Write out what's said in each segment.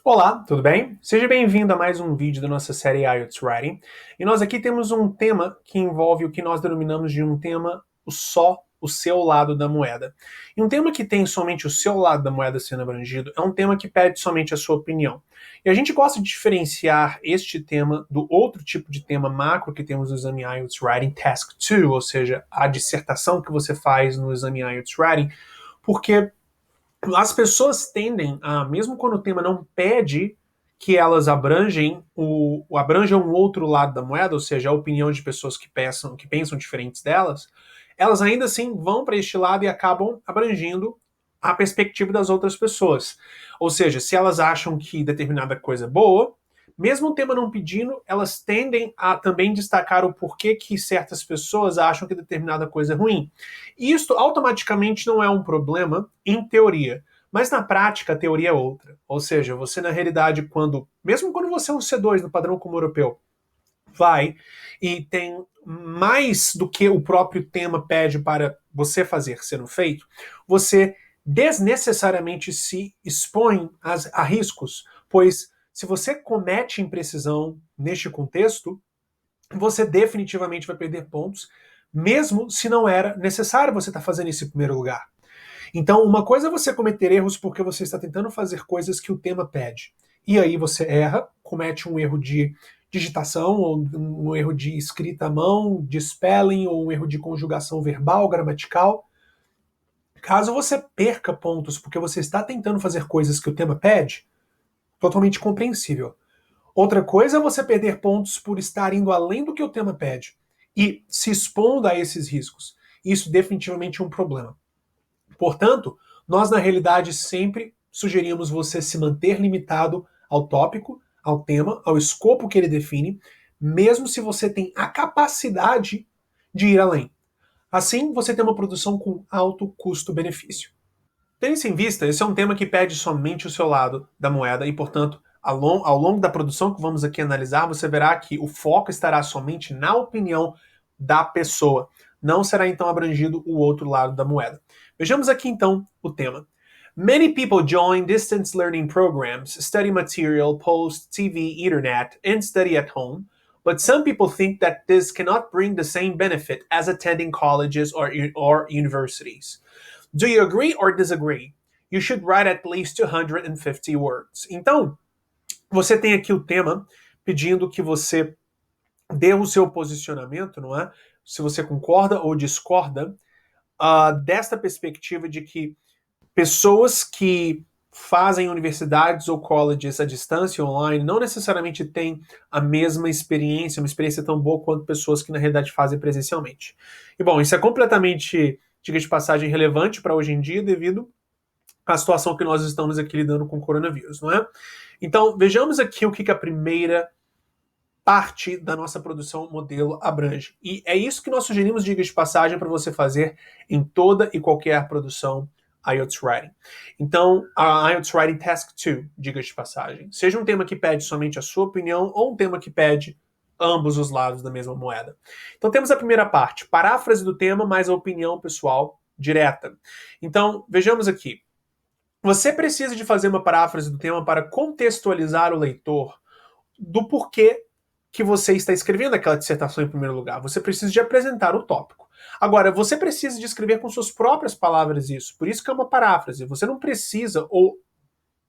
Olá, tudo bem? Seja bem-vindo a mais um vídeo da nossa série IELTS Writing. E nós aqui temos um tema que envolve o que nós denominamos de um tema o seu lado da moeda. E um tema que tem somente o seu lado da moeda sendo abrangido é um tema que pede somente a sua opinião. E a gente gosta de diferenciar este tema do outro tipo de tema macro que temos no exame IELTS Writing Task 2, ou seja, a dissertação que você faz no exame IELTS Writing, porque as pessoas tendem a, mesmo quando o tema não pede que elas abranjam um outro lado da moeda, ou seja, a opinião de pessoas que pensam diferentes delas, elas ainda assim vão para este lado e acabam abrangindo a perspectiva das outras pessoas. Ou seja, se elas acham que determinada coisa é boa, mesmo o tema não pedindo, elas tendem a também destacar o porquê que certas pessoas acham que determinada coisa é ruim. E isto automaticamente não é um problema em teoria. Mas na prática, a teoria é outra. Ou seja, você na realidade, mesmo quando você é um C2 no padrão comum europeu, vai e tem mais do que o próprio tema pede para você fazer sendo feito, você desnecessariamente se expõe a riscos, pois se você comete imprecisão neste contexto, você definitivamente vai perder pontos, mesmo se não era necessário você estar fazendo isso em primeiro lugar. Então, uma coisa é você cometer erros porque você está tentando fazer coisas que o tema pede. E aí você erra, comete um erro de digitação, ou um erro de escrita à mão, de spelling, ou um erro de conjugação verbal, gramatical. Caso você perca pontos porque você está tentando fazer coisas que o tema pede, totalmente compreensível. Outra coisa é você perder pontos por estar indo além do que o tema pede e se expondo a esses riscos. Isso definitivamente é um problema. Portanto, nós na realidade sempre sugerimos você se manter limitado ao tópico, ao tema, ao escopo que ele define, mesmo se você tem a capacidade de ir além. Assim, você tem uma produção com alto custo-benefício. Tendo isso em vista, esse é um tema que pede somente o seu lado da moeda e, portanto, ao longo da produção que vamos aqui analisar, você verá que o foco estará somente na opinião da pessoa. Não será então abrangido o outro lado da moeda. Vejamos aqui então o tema. Many people join distance learning programs, study material, post, TV, internet, and study at home, but some people think that this cannot bring the same benefit as attending colleges or universities. Do you agree or disagree? You should write at least 250 words. Então, você tem aqui o tema pedindo que você dê o seu posicionamento, não é? Se você concorda ou discorda desta perspectiva de que pessoas que fazem universidades ou colleges à distância online não necessariamente têm a mesma experiência, uma experiência tão boa quanto pessoas que na realidade fazem presencialmente. E bom, isso é completamente, diga de passagem, relevante para hoje em dia devido à situação que nós estamos aqui lidando com o coronavírus, não é? Então, vejamos aqui o que a primeira parte da nossa produção modelo abrange. E é isso que nós sugerimos, diga de passagem, para você fazer em toda e qualquer produção IELTS Writing. Então, a IELTS Writing Task 2, diga de passagem. Seja um tema que pede somente a sua opinião ou um tema que pede ambos os lados da mesma moeda. Então, temos a primeira parte, paráfrase do tema mais a opinião pessoal direta. Então, vejamos aqui. Você precisa de fazer uma paráfrase do tema para contextualizar o leitor do porquê que você está escrevendo aquela dissertação em primeiro lugar. Você precisa de apresentar o tópico. Agora, você precisa de escrever com suas próprias palavras isso. Por isso que é uma paráfrase. Você não precisa, ou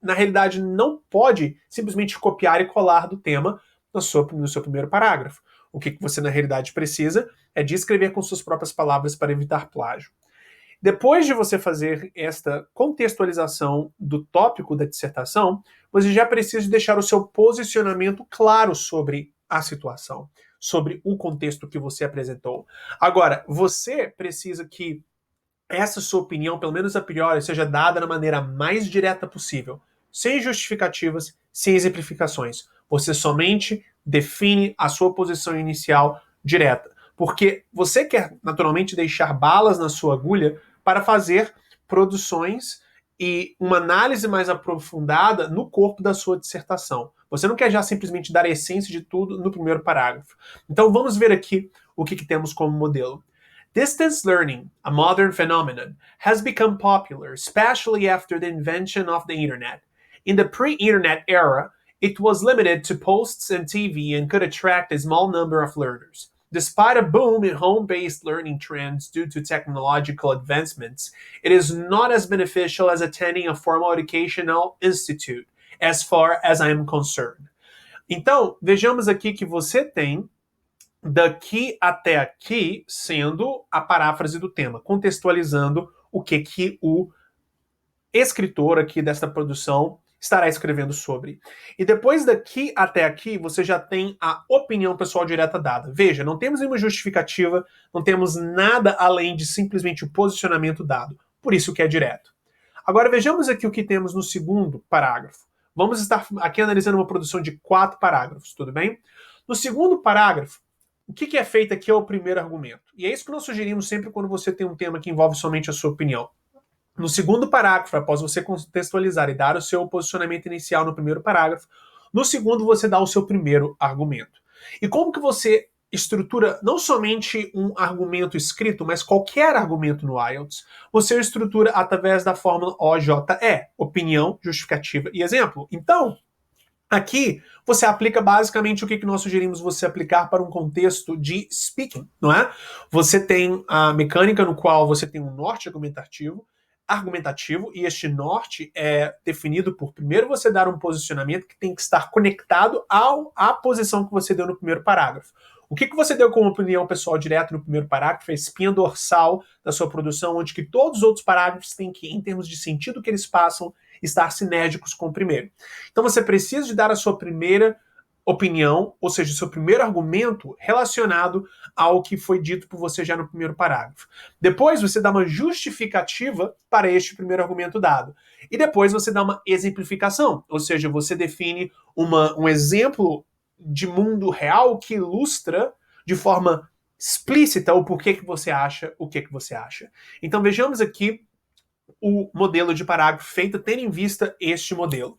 na realidade não pode, simplesmente copiar e colar do tema no seu primeiro parágrafo. O que você na realidade precisa é de escrever com suas próprias palavras para evitar plágio. Depois de você fazer esta contextualização do tópico da dissertação, você já precisa deixar o seu posicionamento claro sobre a situação, sobre o contexto que você apresentou. Agora, você precisa que essa sua opinião, pelo menos a priori, seja dada da maneira mais direta possível, sem justificativas, sem exemplificações. Você somente define a sua posição inicial direta, porque você quer naturalmente deixar balas na sua agulha para fazer produções e uma análise mais aprofundada no corpo da sua dissertação. Você não quer já simplesmente dar a essência de tudo no primeiro parágrafo. Então vamos ver aqui o que temos como modelo. Distance learning, a modern phenomenon, has become popular, especially after the invention of the internet. In the pre-internet era, it was limited to posts and TV and could attract a small number of learners. Despite a boom in home-based learning trends due to technological advancements, it is not as beneficial as attending a formal educational institute, as far as I am concerned. Então, vejamos aqui que você tem daqui até aqui sendo a paráfrase do tema, contextualizando o que o escritor aqui desta produção estará escrevendo sobre. E depois daqui até aqui, você já tem a opinião pessoal direta dada. Veja, não temos nenhuma justificativa, não temos nada além de simplesmente o posicionamento dado. Por isso que é direto. Agora vejamos aqui o que temos no segundo parágrafo. Vamos estar aqui analisando uma produção de 4 parágrafos, tudo bem? No segundo parágrafo, o que é feito aqui é o primeiro argumento. E é isso que nós sugerimos sempre quando você tem um tema que envolve somente a sua opinião. No segundo parágrafo, após você contextualizar e dar o seu posicionamento inicial no primeiro parágrafo, no segundo você dá o seu primeiro argumento. E como que você estrutura não somente um argumento escrito, mas qualquer argumento no IELTS, você estrutura através da fórmula OJE, opinião, justificativa e exemplo. Então, aqui você aplica basicamente o que nós sugerimos você aplicar para um contexto de speaking, não é? Você tem a mecânica no qual você tem um norte argumentativo, e este norte é definido por, primeiro, você dar um posicionamento que tem que estar conectado à posição que você deu no primeiro parágrafo. O que você deu como opinião pessoal direto no primeiro parágrafo é a espinha dorsal da sua produção, onde que todos os outros parágrafos têm que, em termos de sentido que eles passam, estar sinérgicos com o primeiro. Então você precisa de dar a sua primeira opinião, ou seja, o seu primeiro argumento relacionado ao que foi dito por você já no primeiro parágrafo. Depois você dá uma justificativa para este primeiro argumento dado. E depois você dá uma exemplificação, ou seja, você define um exemplo de mundo real que ilustra de forma explícita o porquê que você acha o que você acha. Então vejamos aqui o modelo de parágrafo feito tendo em vista este modelo.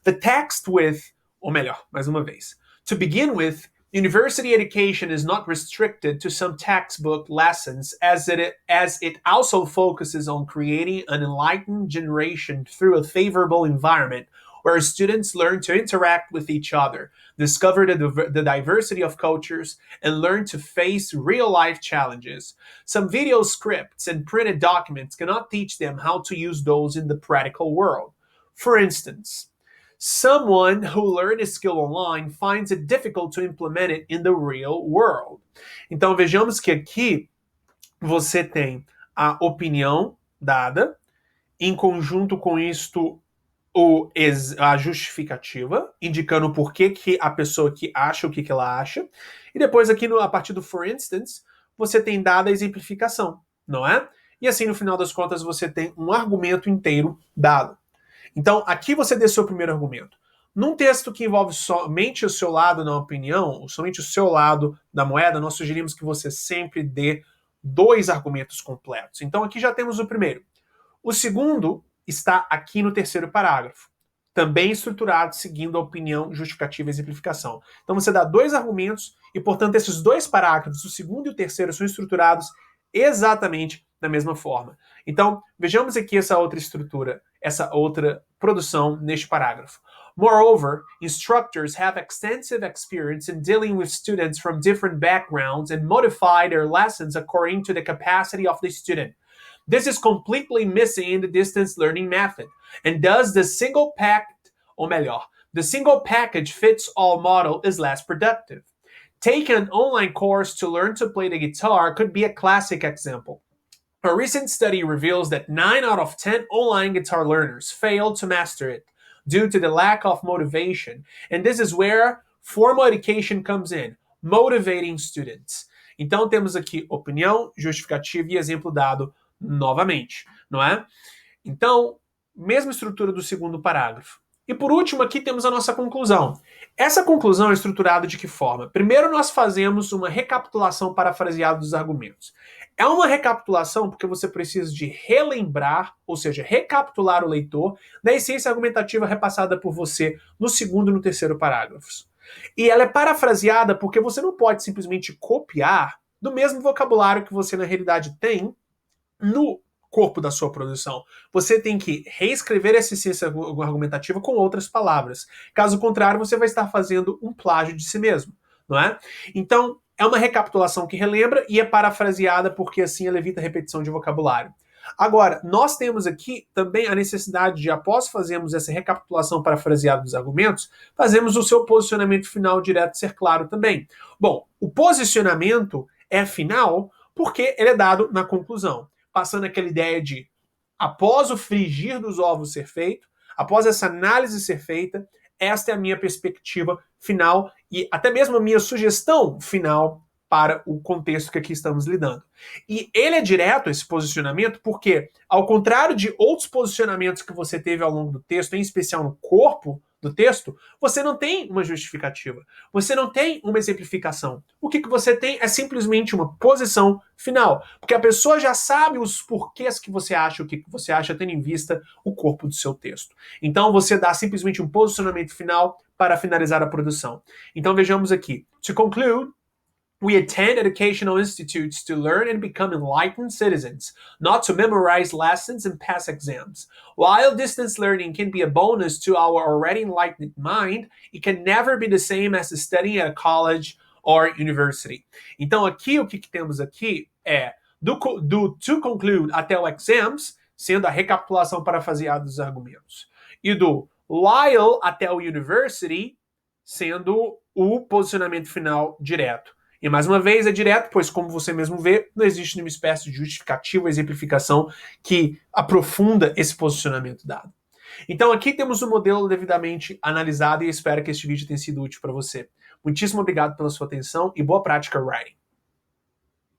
The text with, ou melhor, mais uma vez. To begin with, university education is not restricted to some textbook lessons as it also focuses on creating an enlightened generation through a favorable environment where students learn to interact with each other, discover the diversity of cultures, and learn to face real-life challenges. Some video scripts and printed documents cannot teach them how to use those in the practical world. For instance, someone who learned a skill online finds it difficult to implement it in the real world. Então vejamos que aqui você tem a opinião dada, em conjunto com isto a justificativa, indicando por que a pessoa que acha o que ela acha, e depois aqui a partir do for instance, você tem dada a exemplificação, não é? E assim no final das contas você tem um argumento inteiro dado. Então, aqui você deu seu primeiro argumento. Num texto que envolve somente o seu lado na opinião, ou somente o seu lado da moeda, nós sugerimos que você sempre dê 2 argumentos completos. Então, aqui já temos o primeiro. O segundo está aqui no terceiro parágrafo, também estruturado seguindo a opinião, justificativa e exemplificação. Então, você dá 2 argumentos e, portanto, esses 2 parágrafos, o segundo e o terceiro, são estruturados exatamente da mesma forma. Então, vejamos aqui essa outra estrutura, essa outra produção neste parágrafo. Moreover, instructors have extensive experience in dealing with students from different backgrounds and modify their lessons according to the capacity of the student. This is completely missing in the distance learning method, and thus the single package fits all model is less productive. Take an online course to learn to play the guitar could be a classic example. A recent study reveals that 9 out of 10 online guitar learners fail to master it due to the lack of motivation. And this is where formal education comes in, motivating students. Então temos aqui opinião, justificativa e exemplo dado novamente, não é? Então, mesma estrutura do segundo parágrafo. E por último aqui temos a nossa conclusão. Essa conclusão é estruturada de que forma? Primeiro nós fazemos uma recapitulação parafraseada dos argumentos. É uma recapitulação porque você precisa de relembrar, ou seja, recapitular o leitor da essência argumentativa repassada por você no segundo e no terceiro parágrafos. E ela é parafraseada porque você não pode simplesmente copiar do mesmo vocabulário que você na realidade tem no corpo da sua produção. Você tem que reescrever essa essência argumentativa com outras palavras. Caso contrário, você vai estar fazendo um plágio de si mesmo, não é? Então, é uma recapitulação que relembra e é parafraseada porque assim ela evita repetição de vocabulário. Agora, nós temos aqui também a necessidade de, após fazermos essa recapitulação parafraseada dos argumentos, fazemos o seu posicionamento final direto ser claro também. Bom, o posicionamento é final porque ele é dado na conclusão, passando aquela ideia de, após o frigir dos ovos ser feito, após essa análise ser feita, esta é a minha perspectiva final e até mesmo a minha sugestão final para o contexto que aqui estamos lidando. E ele é direto, esse posicionamento, porque, ao contrário de outros posicionamentos que você teve ao longo do texto, em especial no corpo do texto, você não tem uma justificativa, você não tem uma exemplificação. O que você tem é simplesmente uma posição final, porque a pessoa já sabe os porquês que você acha, o que você acha, tendo em vista o corpo do seu texto. Então você dá simplesmente um posicionamento final para finalizar a produção. Então vejamos aqui. To conclude, we attend educational institutes to learn and become enlightened citizens, not to memorize lessons and pass exams. While distance learning can be a bonus to our already enlightened mind, it can never be the same as studying at a college or university. Então aqui, o que temos aqui é do to conclude até o exams, sendo a recapitulação parafraseada dos argumentos. E do while até o university, sendo o posicionamento final direto. E mais uma vez é direto, pois como você mesmo vê, não existe nenhuma espécie de justificativa ou exemplificação que aprofunda esse posicionamento dado. Então aqui temos o modelo devidamente analisado e espero que este vídeo tenha sido útil para você. Muitíssimo obrigado pela sua atenção e boa prática writing.